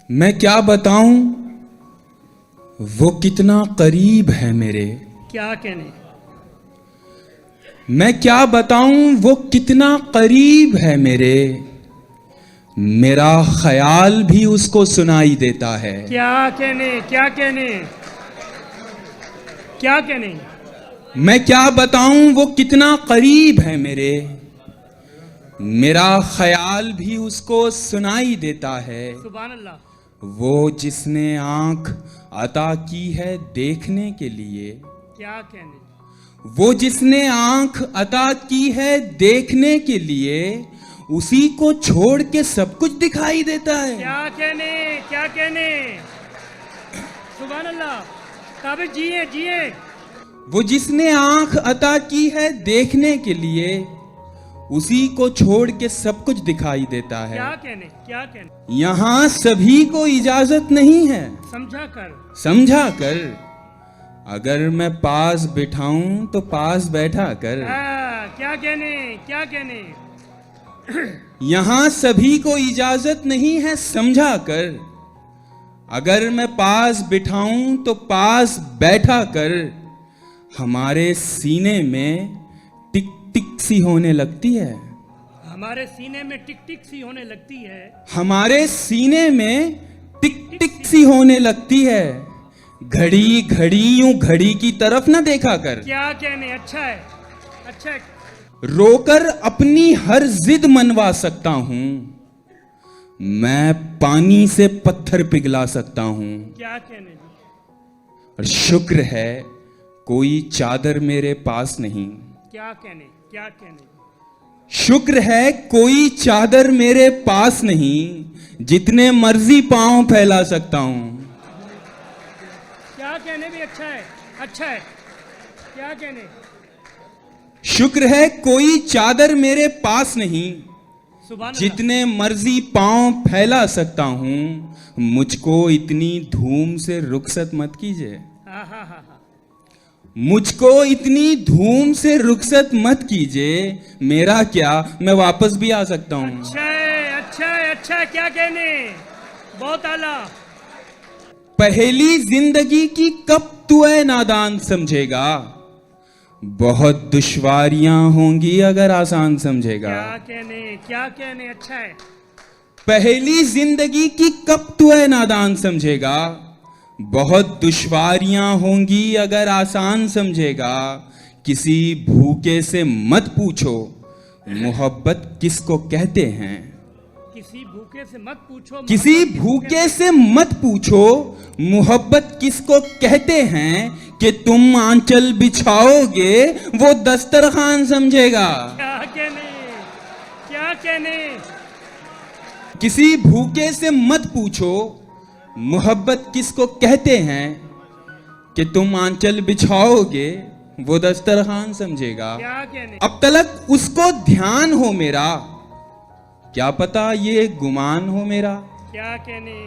मैं क्या बताऊं वो कितना करीब है मेरे। क्या कहने। मैं क्या बताऊं वो कितना करीब है मेरे। मेरा ख्याल भी उसको सुनाई देता है। क्या कहने, क्या कहने, क्या कहने। मैं क्या बताऊं वो कितना करीब है मेरे। मेरा ख्याल भी उसको सुनाई देता है। सुभान अल्लाह। वो जिसने आंख अता की है देखने के लिए। क्या कहने। वो जिसने आंख अता की है देखने के लिए, उसी को छोड़ के सब कुछ दिखाई देता है। क्या कहने, क्या कहने। सुभान अल्लाह। काबिल जिए जिए। वो जिसने आंख अता की है देखने के लिए, उसी को छोड़ के सब कुछ दिखाई देता है। क्या कहने, क्या कहने। यहाँ सभी को इजाजत नहीं है। समझा कर। समझा कर। अगर मैं पास बिठाऊं तो पास बैठा कर। क्या कहने, क्या कहने। यहाँ सभी को इजाजत नहीं है समझा कर। अगर मैं पास बिठाऊं तो पास बैठा कर। हमारे सीने में टिक टिक सी होने लगती है। हमारे सीने में टिक टिक सी होने लगती है। हमारे सीने में टिक टिक सी होने लगती है। घड़ी घड़ी यूं घड़ी की तरफ ना देखा कर। क्या कहने। अच्छा है, अच्छा है। रोकर अपनी हर जिद मनवा सकता हूं। मैं पानी से पत्थर पिघला सकता हूं। क्या कहने जी। और शुक्र है कोई चादर मेरे पास नहीं। क्या कहने, क्या कहने। शुक्र है कोई चादर मेरे पास नहीं। जितने मर्जी पांव फैला सकता हूं। क्या कहने भी अच्छा है, अच्छा है। क्या कहने। शुक्र है कोई चादर मेरे पास नहीं। सुभान अल्लाह। जितने मर्जी पांव फैला सकता हूं। मुझको इतनी धूम से रुखसत मत कीजिए। हाँ हाँ हाँ हाँ। मुझको इतनी धूम से रुखसत मत कीजिए। मेरा क्या, मैं वापस भी आ सकता हूं। अच्छा है, अच्छा है, अच्छा है। क्या कहने। बहुत आला। पहली जिंदगी की कब तू है नादान समझेगा। बहुत दुश्वारियां होंगी अगर आसान समझेगा। क्या कहने, क्या कहने। अच्छा है। पहली जिंदगी की कब तू है नादान समझेगा। बहुत दुश्वारियां होंगी अगर आसान समझेगा। किसी भूखे से मत पूछो मोहब्बत किसको कहते हैं। किसी भूखे से मत पूछो। किसी मोहब्बत भूखे से मत पूछो मोहब्बत किसको कहते हैं। कि तुम आंचल बिछाओगे वो दस्तरखान समझेगा। क्या कहने, क्या कहने। किसी भूखे से मत पूछो मोहब्बत किसको कहते हैं। कि तुम आंचल बिछाओगे वो दस्तरखान समझेगा। क्या कहने। अब तलक उसको ध्यान हो मेरा, क्या पता ये गुमान हो मेरा। क्या कहने।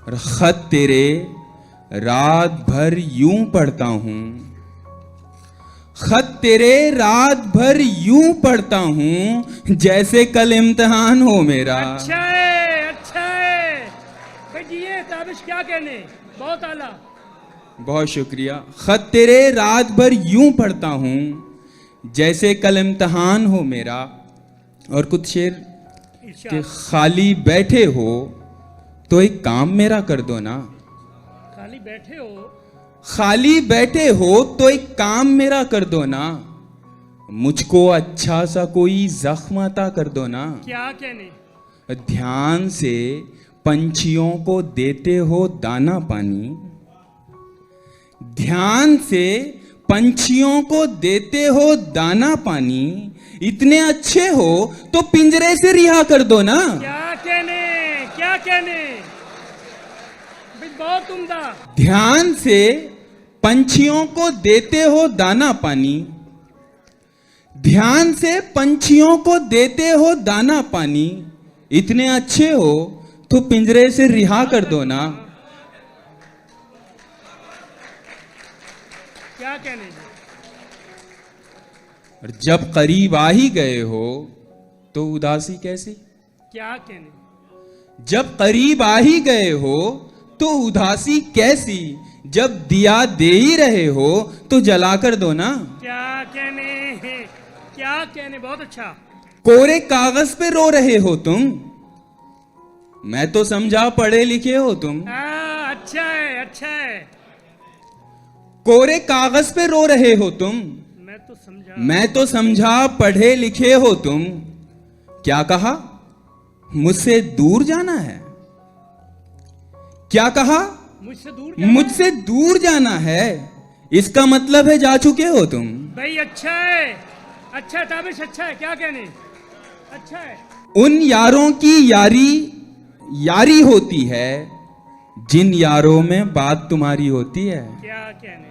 और खत तेरे रात भर यूं पढ़ता हूं। खत तेरे रात भर यूं पढ़ता हूं जैसे कल इम्तिहान हो मेरा। अच्छा है, अच्छा है। भाई जिए ताबिश। क्या कहने। बहुत आला। बहुत शुक्रिया। खत तेरे रात भर यूं पढ़ता हूं जैसे कल इम्तिहान हो मेरा। और कुछ शेर कि इरशाद। खाली बैठे हो तो एक काम मेरा कर दो ना। खाली बैठे हो। खाली बैठे हो तो एक काम मेरा कर दो ना। मुझको अच्छा सा कोई जख्म अता कर दो ना। क्या कहने। ध्यान से पंछियों को देते हो दाना पानी। ध्यान से पंछियों को देते हो दाना पानी। इतने अच्छे हो तो पिंजरे से रिहा कर दो ना। क्या कहने, क्या कहने। भाई बहुत उम्दा। ध्यान से पंछियों को देते हो दाना पानी। ध्यान से पंछियों को देते हो दाना पानी। इतने अच्छे हो तो पिंजरे से रिहा कर दो ना। क्या कहने। और जब करीब आ ही गए हो तो उदासी कैसी। क्या कहने। जब करीब आ ही गए हो तो उदासी कैसी, जब दिया दे ही रहे हो तो जला कर दो ना। क्या कहने, बहुत अच्छा। कोरे कागज पे रो रहे हो तुम, मैं तो समझा पढ़े लिखे हो तुम। अच्छा है। कोरे कागज पे रो रहे हो तुम, मैं तो समझा पढ़े लिखे हो तुम। क्या कहा, मुझसे दूर जाना है। क्या कहा, मुझसे दूर जाना है। इसका मतलब है जा चुके हो तुम। भाई अच्छा है ताबिश, अच्छा है। क्या कहने, अच्छा है। उन यारों की यारी होती है जिन यारों में बात तुम्हारी होती है। क्या कहने,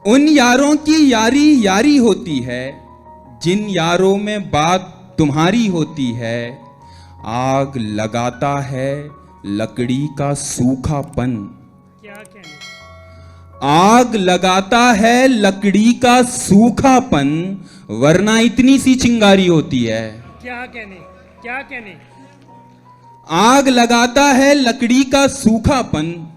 उन यारों की यारी होती है जिन यारों में बात तुम्हारी होती है। आग लगाता है लकड़ी का सूखापन। क्या कहने, आग लगाता है लकड़ी का सूखापन, वरना इतनी सी चिंगारी होती है। क्या कहने, आग लगाता है लकड़ी का सूखापन,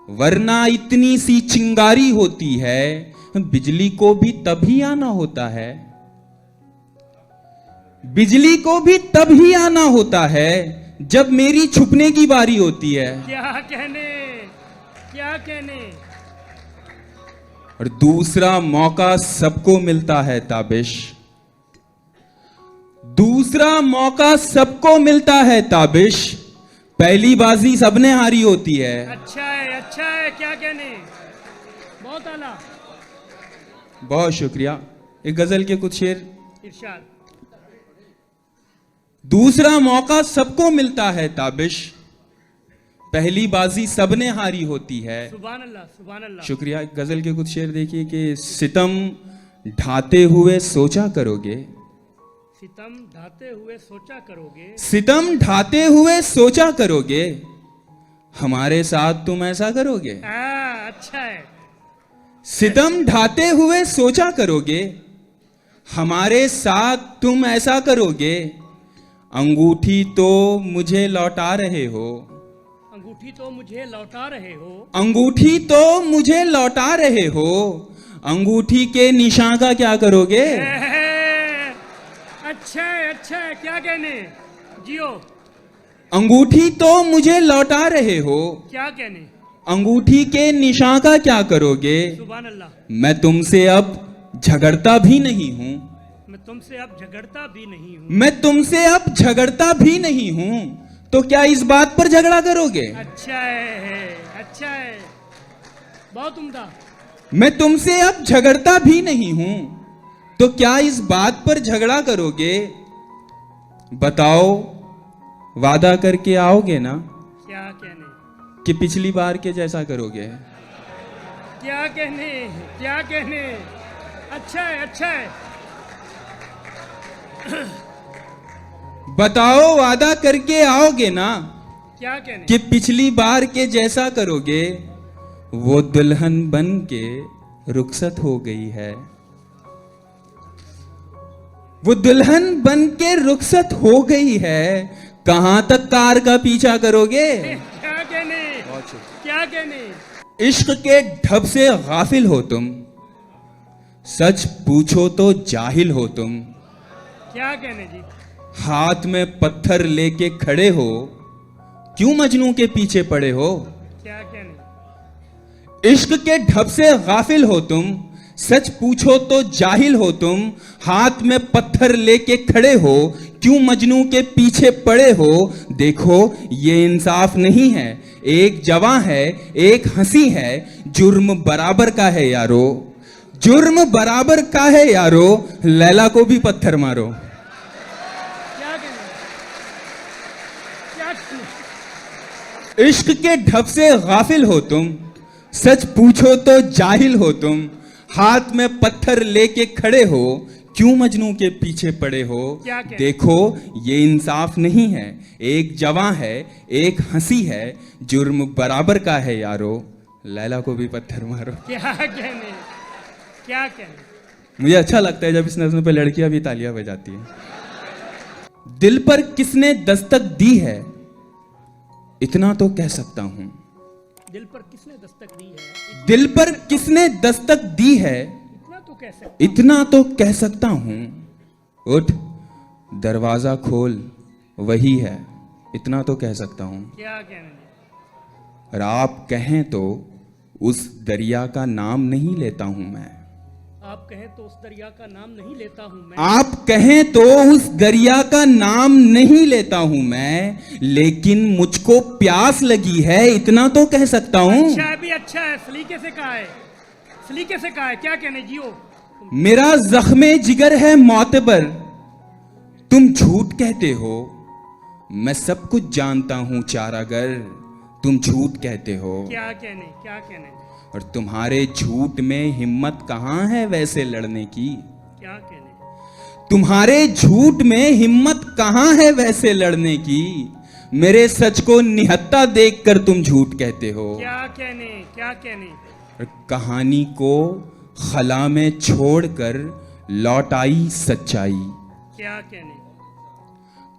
वरना इतनी सी चिंगारी होती है। बिजली को भी तभी आना होता है, बिजली को भी तभी आना होता है जब मेरी छुपने की बारी होती है। क्या कहने। और दूसरा मौका सबको मिलता है ताबिश, दूसरा मौका सबको मिलता है ताबिश। पहली बाजी सबने हारी होती है। अच्छा है। क्या कहने, बहुत आला। बहुत शुक्रिया। एक गजल के कुछ शेर। इरशाद। दूसरा मौका सबको मिलता है ताबिश, पहली बाजी सबने हारी होती है। सुभान अल्लाह। शुक्रिया। एक गजल के कुछ शेर देखिए कि सितम ढाते हुए सोचा करोगे, सितम ढाते हुए सोचा करोगे, सितम ढाते हुए सोचा करोगे, हमारे साथ तुम ऐसा करोगे। अच्छा है। सितम ढाते हुए सोचा करोगे, हमारे साथ तुम ऐसा करोगे। अंगूठी तो मुझे लौटा रहे हो, अंगूठी तो मुझे लौटा रहे हो, अंगूठी तो मुझे लौटा रहे हो। अंगूठी के निशान का क्या करोगे। अच्छा है। क्या कहने, जियो। अंगूठी तो मुझे लौटा रहे हो, क्या कहने, अंगूठी के निशान का क्या करोगे। सुभान अल्लाह। मैं तुमसे अब झगड़ता भी नहीं हूं, मैं तुमसे अब झगड़ता भी नहीं हूं, मैं तुमसे अब झगड़ता भी नहीं हूं, तो क्या इस बात पर झगड़ा करोगे। अच्छा है। बहुत उम्दा। मैं तुमसे अब झगड़ता भी नहीं हूं, तो क्या इस बात पर झगड़ा करोगे। बताओ वादा करके आओगे ना, क्या कहने, कि पिछली बार के जैसा करोगे। क्या कहने। अच्छा है। बताओ वादा करके आओगे ना, क्या कहने, कि पिछली बार के जैसा करोगे। वो दुल्हन बन के रुखसत हो गई है, वो दुल्हन बन के रुखसत हो गई है। कहां तक कार का पीछा करोगे। क्या कहने। इश्क के ढब से गाफिल हो तुम, सच पूछो तो जाहिल हो तुम। क्या कहने जी। हाथ में पत्थर लेके खड़े हो, क्यों मजनू के पीछे पड़े हो। क्या कहने। इश्क के ढब से गाफिल हो तुम, सच पूछो तो जाहिल हो तुम। हाथ में पत्थर लेके खड़े हो, क्यों मजनू के पीछे पड़े हो। देखो ये इंसाफ नहीं है, एक जवां है एक हंसी है। जुर्म बराबर का है यारो, जुर्म बराबर का है यारो। लैला को भी पत्थर मारो। क्या कहने। इश्क के ढब से गाफिल हो तुम, सच पूछो तो जाहिल हो तुम। हाथ में पत्थर लेके खड़े हो, क्यों मजनू के पीछे पड़े हो। देखो ये इंसाफ नहीं है, एक जवां है एक हंसी है। जुर्म बराबर का है यारो, लैला को भी पत्थर मारो। क्या कहने। क्या कहने। मुझे अच्छा लगता है जब इस नज़्म पे लड़कियां भी तालियां बजाती हैं। दिल पर किसने दस्तक दी है, इतना तो कह सकता हूं। दिल पर किसने दस्तक दी है, दिल पर किसने दस्तक दी है, इतना तो कह सकते। इतना तो कह सकता हूं। उठ दरवाजा खोल, वही है, इतना तो कह सकता हूं। क्या कहने जी? और आप कहें तो उस दरिया का नाम नहीं लेता हूं मैं। आप कहें तो उस दरिया का नाम नहीं लेता हूं मैं। आप कहें तो उस दरिया का नाम नहीं लेता हूं मैं, लेकिन मुझको प्यास लगी है, इतना तो कह सकता हूं। अच्छा है भी, अच्छा है, सलीके से कहा है, सलीके से कहा है। क्या कहने जियो? मेरा जख्मे जिगर है मोतबर, तुम झूठ कहते हो। मैं सब कुछ जानता हूं चारागर, तुम झूठ कहते हो। क्या कहने, क्या कहने? और तुम्हारे झूठ में हिम्मत कहां है वैसे लड़ने की। क्या कहने? तुम्हारे झूठ में हिम्मत कहां है वैसे लड़ने की। मेरे सच को निहत्ता देखकर तुम झूठ कहते हो। क्या कहने, क्या कहने? और कहानी को खला में छोड़कर लौट आई सच्चाई। क्या कहने?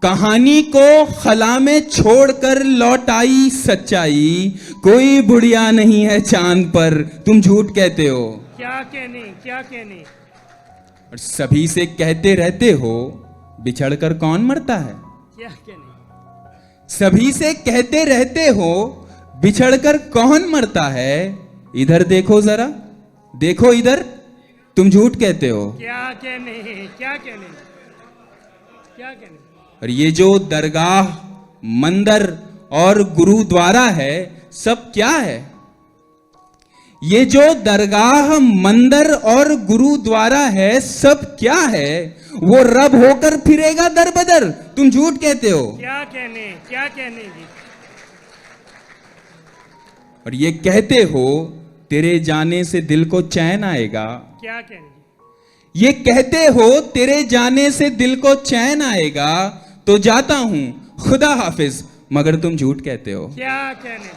कहानी को खला में छोड़कर लौट आई सच्चाई। कोई बुढ़िया नहीं है चांद पर, तुम झूठ कहते हो। क्या कहने, क्या कहने? और सभी से कहते रहते हो, बिछड़कर कौन मरता है। क्या कहने? सभी से कहते रहते हो, बिछड़कर कौन मरता है। इधर देखो जरा, देखो इधर, तुम झूठ कहते हो। क्या कहने, क्या कहने? क्या कहने? और ये जो दरगाह, मंदिर और गुरुद्वारा है, सब क्या है। ये जो दरगाह, मंदिर और गुरुद्वारा है, सब क्या है। वो रब होकर फिरेगा दर बदर, तुम झूठ कहते हो। क्या कहने, क्या कहने जी? और ये कहते हो, तेरे जाने से दिल को चैन आएगा। क्या कहने? ये कहते हो, तेरे जाने से दिल को चैन आएगा। तो जाता हूं, खुदा हाफिज, मगर तुम झूठ कहते हो। क्या कहने?